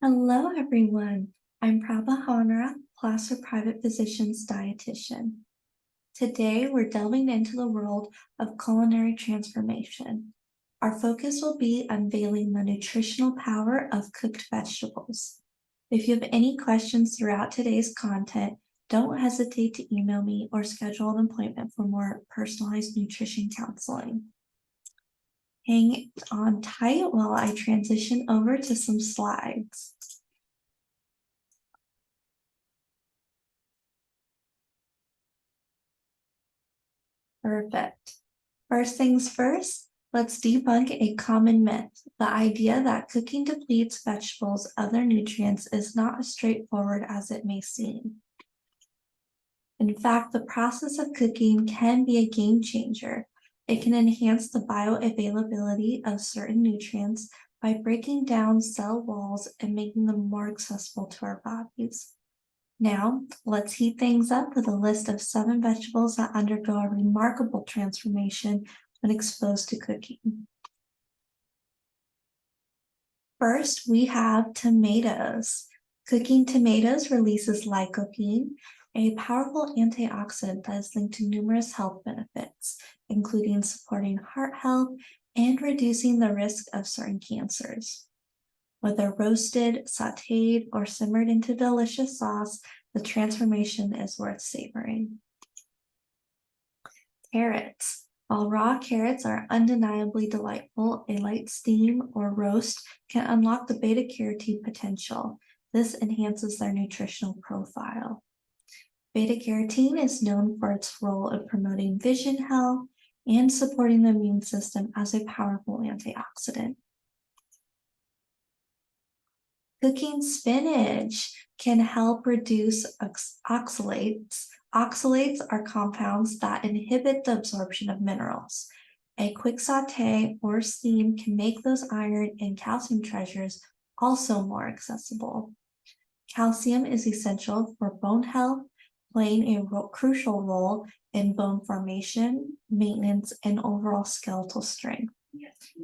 Hello, everyone. I'm Prabha Honrath, Placer Private Physician's Dietitian. Today, we're delving into the world of culinary transformation. Our focus will be unveiling the nutritional power of cooked vegetables. If you have any questions throughout today's content, don't hesitate to email me or schedule an appointment for more personalized nutrition counseling. Hang on tight while I transition over to some slides. Perfect. First things first, let's debunk a common myth. The idea that cooking depletes vegetables of their nutrients is not as straightforward as it may seem. In fact, the process of cooking can be a game changer. It can enhance the bioavailability of certain nutrients by breaking down cell walls and making them more accessible to our bodies. Now, let's heat things up with a list of 7 vegetables that undergo a remarkable transformation when exposed to cooking. First, we have tomatoes. Cooking tomatoes releases lycopene, a powerful antioxidant that is linked to numerous health benefits, including supporting heart health and reducing the risk of certain cancers. Whether roasted, sautéed, or simmered into delicious sauce, the transformation is worth savoring. Carrots. While raw carrots are undeniably delightful, a light steam or roast can unlock the beta-carotene potential. This enhances their nutritional profile. Beta-carotene is known for its role in promoting vision health and supporting the immune system as a powerful antioxidant. Cooking spinach can help reduce oxalates. Oxalates are compounds that inhibit the absorption of minerals. A quick saute or steam can make those iron and calcium treasures also more accessible. Calcium is essential for bone health, playing a crucial role in bone formation, maintenance, and overall skeletal strength.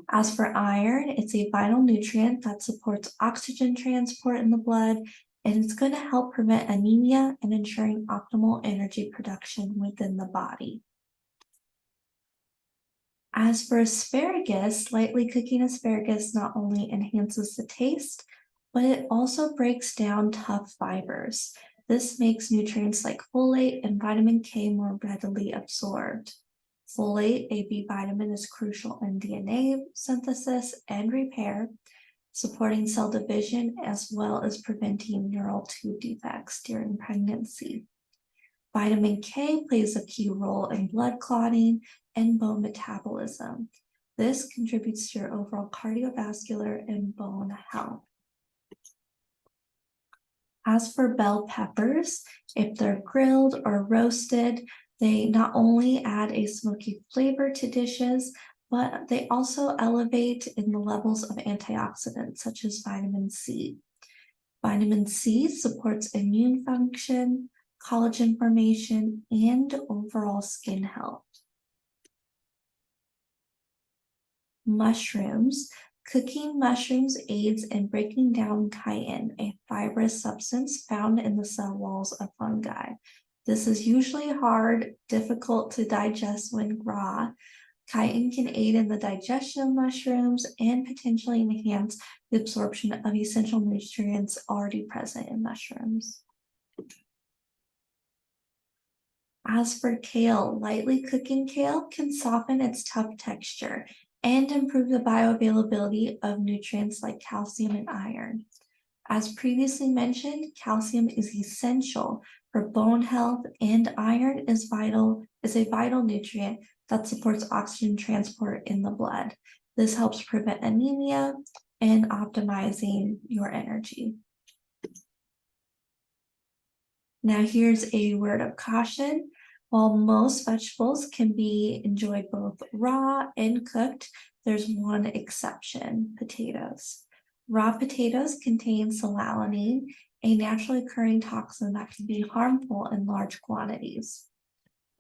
As for iron, it's a vital nutrient that supports oxygen transport in the blood, and it's going to help prevent anemia and ensuring optimal energy production within the body. As for asparagus, lightly cooking asparagus not only enhances the taste, but it also breaks down tough fibers. This makes nutrients like folate and vitamin K more readily absorbed. Folate, a B vitamin, is crucial in DNA synthesis and repair, supporting cell division as well as preventing neural tube defects during pregnancy. Vitamin K plays a key role in blood clotting and bone metabolism. This contributes to your overall cardiovascular and bone health. As for bell peppers, if they're grilled or roasted, they not only add a smoky flavor to dishes, but they also elevate in the levels of antioxidants such as vitamin C. Vitamin C supports immune function, collagen formation, and overall skin health. Mushrooms. Cooking mushrooms aids in breaking down chitin, a fibrous substance found in the cell walls of fungi. This is usually hard, difficult to digest when raw. Chitin can aid in the digestion of mushrooms and potentially enhance the absorption of essential nutrients already present in mushrooms. As for kale, lightly cooking kale can soften its tough texture and improve the bioavailability of nutrients like calcium and iron. As previously mentioned, calcium is essential for bone health, and iron is a vital nutrient that supports oxygen transport in the blood. This helps prevent anemia and optimizing your energy. Now here's a word of caution. While most vegetables can be enjoyed both raw and cooked, there's one exception: potatoes. Raw potatoes contain solanine, a naturally occurring toxin that can be harmful in large quantities.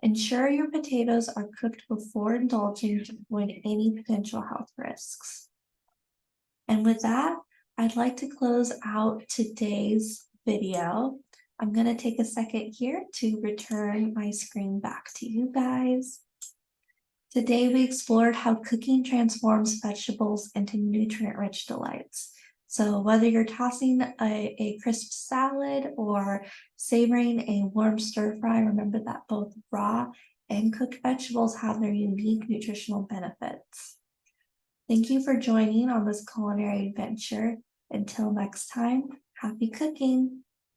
Ensure your potatoes are cooked before indulging to avoid any potential health risks. And with that, I'd like to close out today's video. I'm going to take a second here to return my screen back to you guys. Today we explored how cooking transforms vegetables into nutrient-rich delights. So whether you're tossing a crisp salad or savoring a warm stir fry, remember that both raw and cooked vegetables have their unique nutritional benefits. Thank you for joining on this culinary adventure. Until next time, happy cooking!